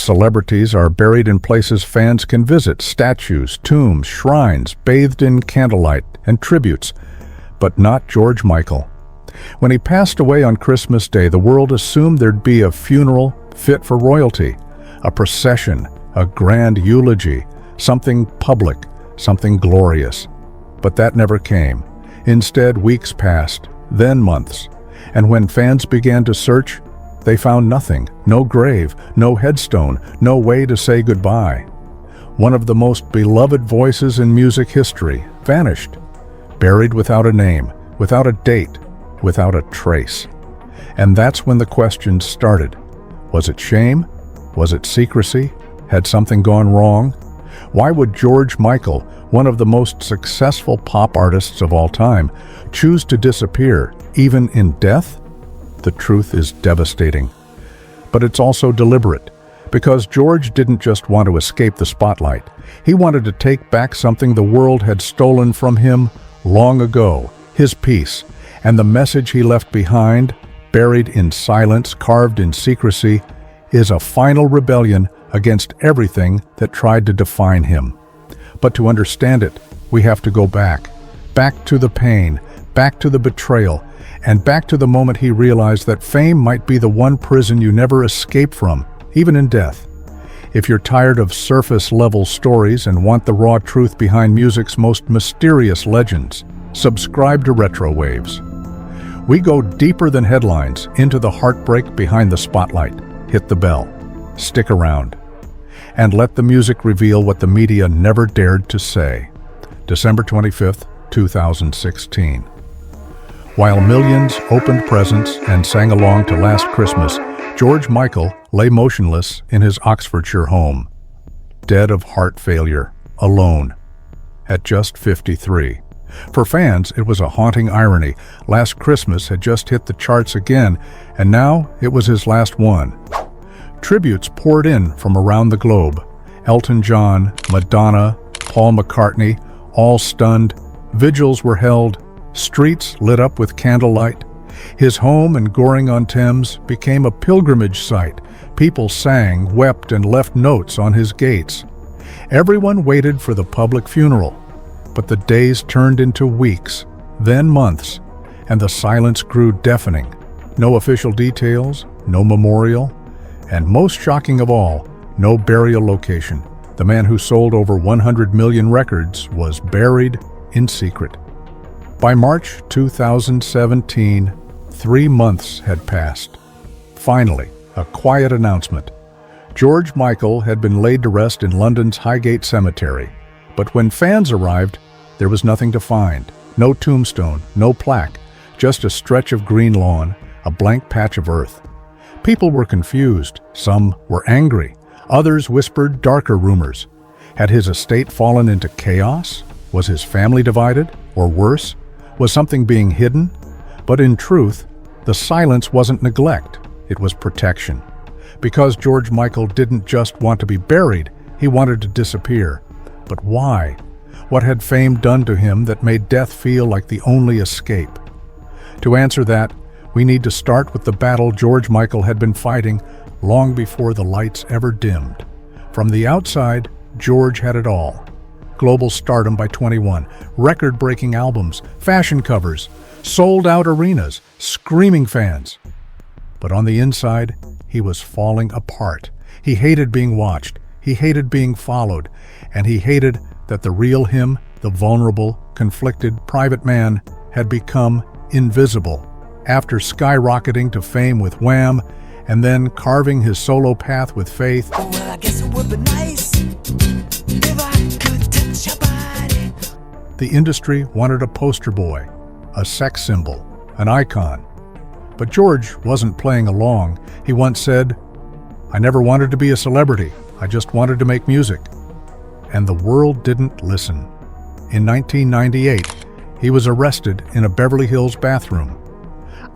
Most celebrities are buried in places fans can visit, statues, tombs, shrines, bathed in candlelight and tributes, but not George Michael. When he passed away on Christmas Day, the world assumed there'd be a funeral fit for royalty, a procession, a grand eulogy, something public, something glorious. But that never came. Instead, weeks passed, then months, and when fans began to search, they found nothing, no grave, no headstone, no way to say goodbye. One of the most beloved voices in music history vanished, buried without a name, without a date, without a trace. And that's when the questions started. Was it shame? Was it secrecy? Had something gone wrong? Why would George Michael, one of the most successful pop artists of all time, choose to disappear, even in death? The truth is devastating. But it's also deliberate, because George didn't just want to escape the spotlight. He wanted to take back something the world had stolen from him long ago, his peace, and the message he left behind, buried in silence, carved in secrecy, is a final rebellion against everything that tried to define him. But to understand it, we have to go back to the pain, back to the betrayal, and back to the moment he realized that fame might be the one prison you never escape from, even in death. If you're tired of surface-level stories and want the raw truth behind music's most mysterious legends, subscribe to Retro Waves. We go deeper than headlines, into the heartbreak behind the spotlight. Hit the bell. Stick around. And let the music reveal what the media never dared to say. December 25th, 2016. While millions opened presents and sang along to Last Christmas, George Michael lay motionless in his Oxfordshire home, dead of heart failure, alone, at just 53. For fans, it was a haunting irony. Last Christmas had just hit the charts again, and now it was his last one. Tributes poured in from around the globe. Elton John, Madonna, Paul McCartney, all stunned. Vigils were held, streets lit up with candlelight. His home in Goring-on-Thames became a pilgrimage site. People sang, wept, and left notes on his gates. Everyone waited for the public funeral, but the days turned into weeks, then months, and the silence grew deafening. No official details, no memorial, and most shocking of all, no burial location. The man who sold over 100 million records was buried in secret. By March 2017, 3 months had passed. Finally, a quiet announcement. George Michael had been laid to rest in London's Highgate cemetery. But when fans arrived, there was nothing to find. No tombstone, no plaque, just a stretch of green lawn, a blank patch of earth. People were confused. Some were angry. Others whispered darker rumors. Had his estate fallen into chaos? Was his family divided? Or worse, was something being hidden? But in truth, the silence wasn't neglect. It was protection. Because George Michael didn't just want to be buried, he wanted to disappear. But why? What had fame done to him that made death feel like the only escape? To answer that, we need to start with the battle George Michael had been fighting long before the lights ever dimmed. From the outside, George had it all. Global stardom by 21, record-breaking albums, fashion covers, sold-out arenas, screaming fans. But on the inside, he was falling apart. He hated being watched, he hated being followed, and he hated that the real him, the vulnerable, conflicted, private man, had become invisible. After skyrocketing to fame with Wham, and then carving his solo path with Faith, Well, I guess it would be nice if I could touch your body. the industry wanted a poster boy, a sex symbol, an icon. But George wasn't playing along. He once said, "I never wanted to be a celebrity. I just wanted to make music." And the world didn't listen. In 1998, he was arrested in a Beverly Hills bathroom.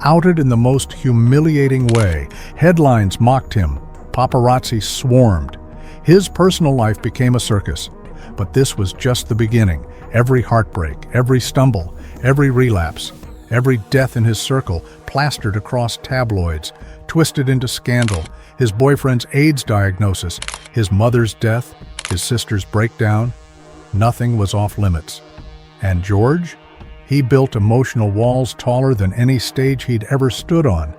Outed in the most humiliating way, headlines mocked him, paparazzi swarmed. His personal life became a circus. But this was just the beginning. Every heartbreak, every stumble, every relapse, Every death in his circle plastered across tabloids, twisted into scandal. His boyfriend's AIDS diagnosis, his mother's death, his sister's breakdown. Nothing was off limits. And George? He built emotional walls taller than any stage he'd ever stood on.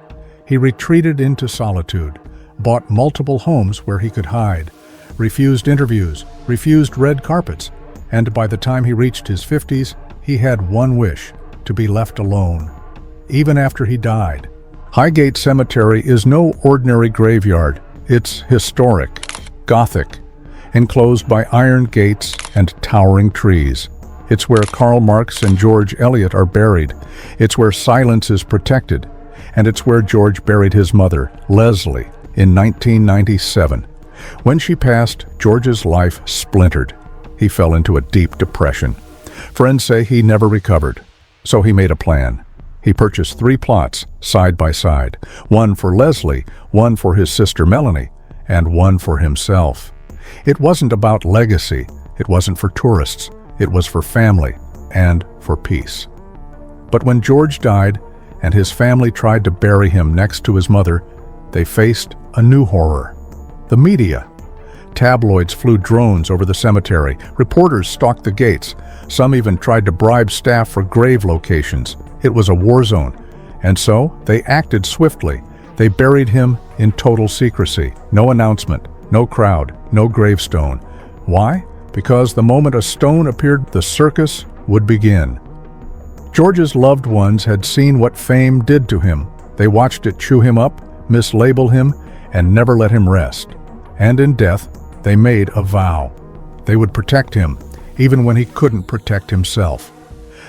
He retreated into solitude, bought multiple homes where he could hide, refused interviews, refused red carpets, and by the time he reached his 50s, he had one wish: to be left alone. Even after he died. Highgate Cemetery is no ordinary graveyard. It's historic, Gothic, enclosed by iron gates and towering trees. It's where Karl Marx and George Eliot are buried. It's where silence is protected. And it's where George buried his mother, Leslie, in 1997. When she passed, George's life splintered. He fell into a deep depression. Friends say he never recovered. So he made a plan. He purchased 3 plots, side by side. One for Leslie, one for his sister Melanie, and one for himself. It wasn't about legacy. It wasn't for tourists. It was for family and for peace. But when George died and his family tried to bury him next to his mother, they faced a new horror. The media. Tabloids flew drones over the cemetery. Reporters stalked the gates. Some even tried to bribe staff for grave locations. It was a war zone. And so they acted swiftly. They buried him in total secrecy. No announcement, no crowd, no gravestone. Why? Because the moment a stone appeared, the circus would begin. George's loved ones had seen what fame did to him. They watched it chew him up, mislabel him, and never let him rest. And in death, they made a vow. They would protect him, even when he couldn't protect himself.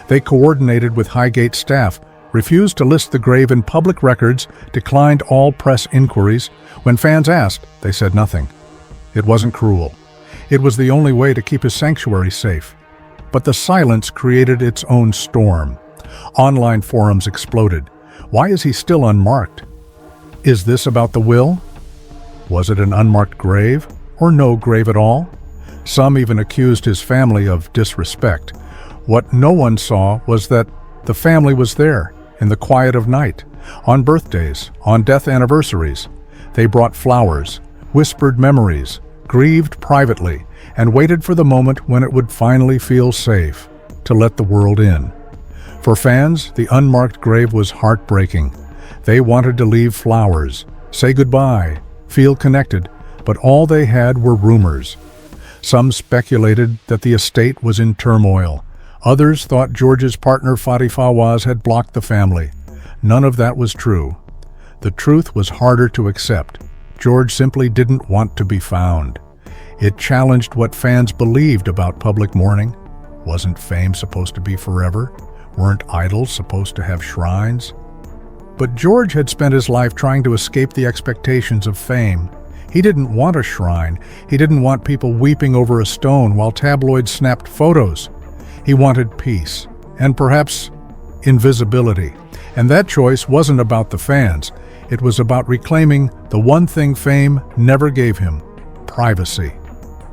They coordinated with Highgate staff, refused to list the grave in public records, declined all press inquiries. When fans asked, they said nothing. It wasn't cruel. It was the only way to keep his sanctuary safe. But the silence created its own storm. Online forums exploded. Why is he still unmarked? Is this about the will? Was it an unmarked grave, or no grave at all? Some even accused his family of disrespect. What no one saw was that the family was there, in the quiet of night, on birthdays, on death anniversaries. They brought flowers, whispered memories, grieved privately, and waited for the moment when it would finally feel safe to let the world in. For fans, the unmarked grave was heartbreaking. They wanted to leave flowers, say goodbye, feel connected, but all they had were rumors. Some speculated that the estate was in turmoil. Others thought George's partner Fatih Fawaz had blocked the family. None of that was true. The truth was harder to accept. George simply didn't want to be found. It challenged what fans believed about public mourning. Wasn't fame supposed to be forever? Weren't idols supposed to have shrines? But George had spent his life trying to escape the expectations of fame. He didn't want a shrine. He didn't want people weeping over a stone while tabloids snapped photos. He wanted peace, and perhaps invisibility. And that choice wasn't about the fans. It was about reclaiming the one thing fame never gave him: privacy.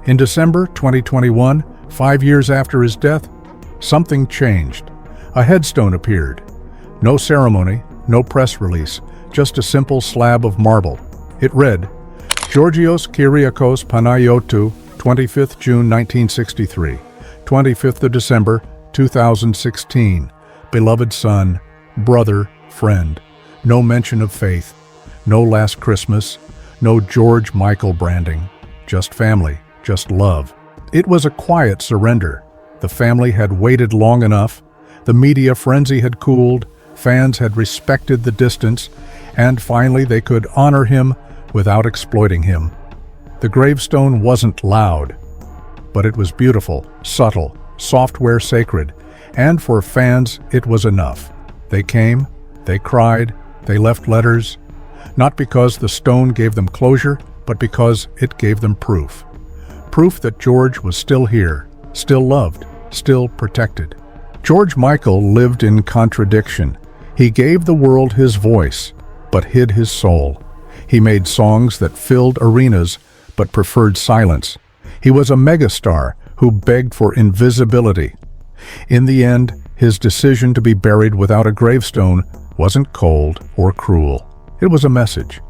In December 2021, 5 years after his death, something changed. A headstone appeared. No ceremony, no press release, just a simple slab of marble. It read, Georgios Kyriakos Panayotou, 25th June 1963, 25th of December 2016. Beloved son, brother, friend. No mention of faith, no last Christmas, no George Michael branding. Just family, just love. It was a quiet surrender. The family had waited long enough. The media frenzy had cooled. Fans had respected the distance. And finally they could honor him without exploiting him. The gravestone wasn't loud, but it was beautiful, subtle, software sacred. And for fans, it was enough. They came, they cried, they left letters, not because the stone gave them closure, but because it gave them proof. Proof that George was still here, still loved, still protected. George Michael lived in contradiction. He gave the world his voice, but hid his soul. He made songs that filled arenas, but preferred silence. He was a megastar who begged for invisibility. In the end, His decision to be buried without a gravestone wasn't cold or cruel. It was a message,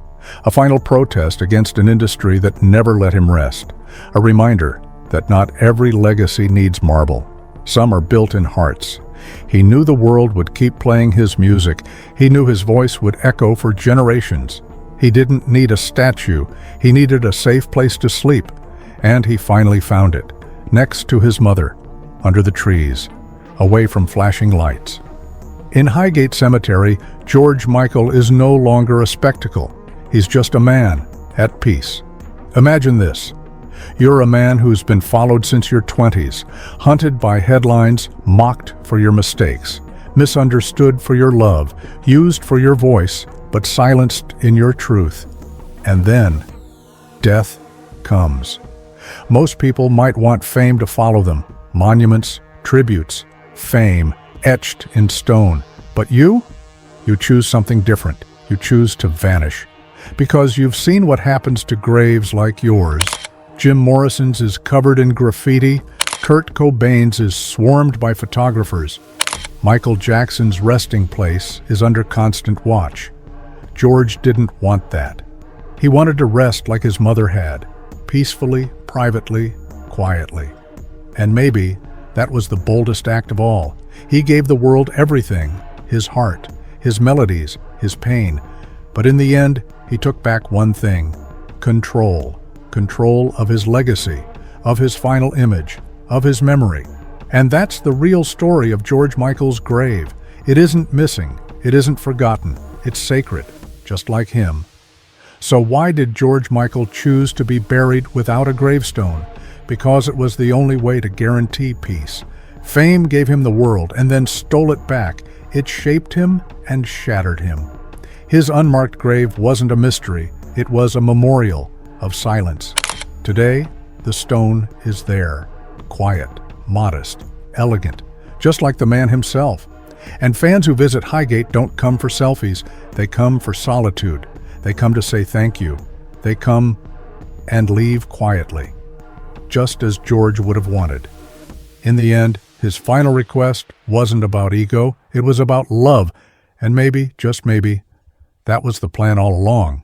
a final protest against an industry that never let him rest, a reminder that not every legacy needs marble. Some are built in hearts. He knew the world would keep playing his music. He knew his voice would echo for generations. He didn't need a statue. He needed a safe place to sleep. And he finally found it, next to his mother, under the trees, away from flashing lights. In Highgate Cemetery, George Michael is no longer a spectacle. He's just a man, at peace. Imagine this. You're a man who's been followed since your 20s, hunted by headlines, mocked for your mistakes, misunderstood for your love, used for your voice, but silenced in your truth. And then, death comes. Most people might want fame to follow them, monuments, tributes, fame, etched in stone. But you choose something different. You choose to vanish. Because you've seen what happens to graves like yours. Jim Morrison's is covered in graffiti. Kurt Cobain's is swarmed by photographers. Michael Jackson's resting place is under constant watch. George didn't want that. He wanted to rest like his mother had, peacefully, privately, quietly. And maybe that was the boldest act of all. He gave the world everything, his heart, his melodies, his pain. But in the end, he took back one thing: control. Control of his legacy, of his final image, of his memory. And that's the real story of George Michael's grave. It isn't missing. It isn't forgotten. It's sacred, just like him. So why did George Michael choose to be buried without a gravestone? Because it was the only way to guarantee peace. Fame gave him the world and then stole it back. It shaped him and shattered him. His unmarked grave wasn't a mystery. It was a memorial of silence. Today, the stone is there, quiet, modest, elegant, just like the man himself. And fans who visit Highgate don't come for selfies. They come for solitude. They come to say thank you. They come and leave quietly, just as George would have wanted. In the end, his final request wasn't about ego. It was about love. And maybe, just maybe, that was the plan all along.